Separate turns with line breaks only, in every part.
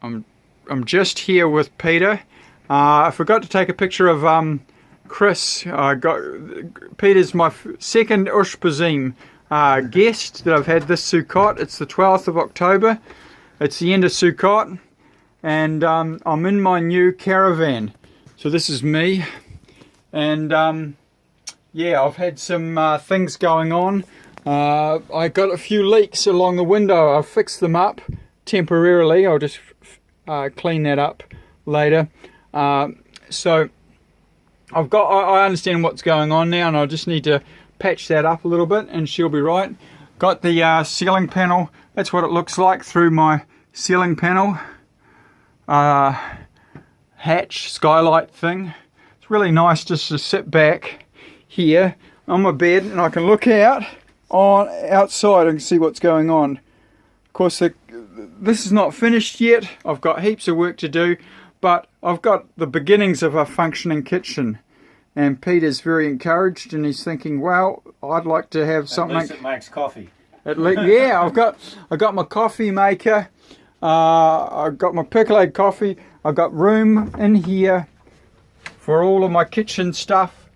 I'm just here with Peter. I forgot to take a picture of Chris. Peter's my second Ushpazim guest that I've had this Sukkot. It's the 12th of October. It's the end of Sukkot, and I'm in my new Caravan. So this is me, and yeah, I've had some things going on. I got a few leaks along the window. I've fixed them up temporarily. I'll just clean that up later. So I understand what's going on now, and I just need to patch that up a little bit, and she'll be right. Got the ceiling panel. That's what it looks like through my ceiling panel hatch skylight thing. It's really nice just to sit back here on my bed, and I can look out outside and see what's going on. Of course, this is not finished yet. I've got heaps of work to do, but I've got the beginnings of a functioning kitchen. And Peter's very encouraged, and he's thinking, well, I'd like to have something.
At least it makes coffee.
Yeah, I got my coffee maker. I've got my percolated coffee. I've got room in here for all of my kitchen stuff,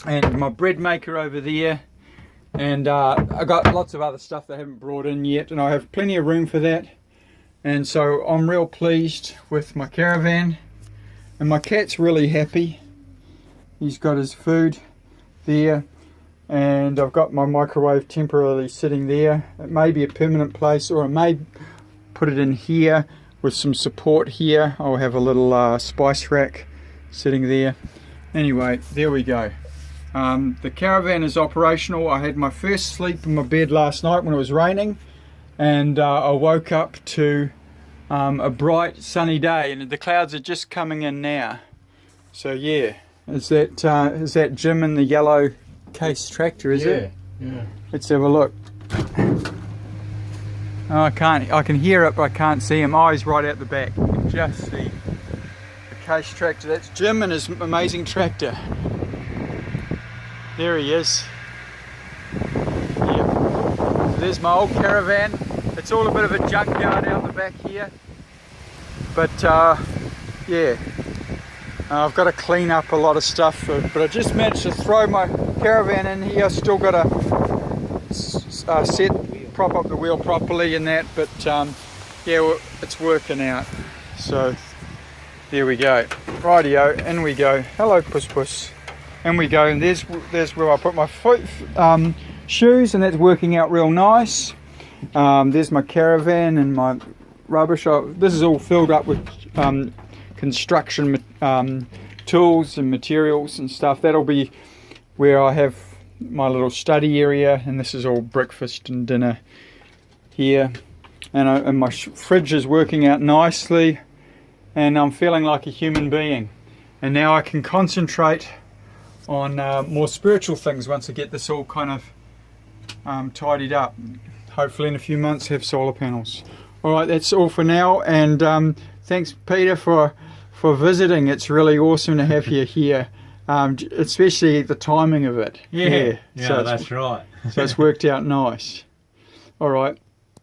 and my bread maker over there. And I got lots of other stuff that I haven't brought in yet, and I have plenty of room for that. And so I'm real pleased with my Caravan, and my cat's really happy. He's got his food there, and I've got my microwave temporarily sitting there. It may be a permanent place, or I may put it in here with some support here. I'll have a little spice rack sitting there. Anyway, there we go. The Caravan is operational. I had my first sleep in my bed last night when it was raining, and I woke up to a bright sunny day, and the clouds are just coming in now. So yeah, is that Jim in the yellow case tractor, is it?
Yeah.
Let's have a look. Oh, I can hear it, but I can't see him. Oh, he's right out the back. You can just see the case tractor. That's Jim and his amazing tractor. There he is. Yep. So there's my old Caravan. It's all a bit of a junkyard out the back here. But yeah, I've got to clean up a lot of stuff. But I just managed to throw my Caravan in here. Still got to prop up the wheel properly and that. But yeah, well, it's working out. So there we go. Rightio, in we go. Hello, Puss Puss. In we go, and there's where I put my foot shoes, and that's working out real nice. There's my Caravan and my rubbish. This is all filled up with construction tools and materials and stuff. That'll be where I have my little study area, and this is all breakfast and dinner here. And my fridge is working out nicely, and I'm feeling like a human being. And now I can concentrate on more spiritual things once I get this all kind of tidied up. Hopefully in a few months have solar panels. Alright, that's all for now, and thanks Peter for visiting. It's really awesome to have you here, especially the timing of it.
Yeah,
So
that's right.
So it's worked out nice. Alright.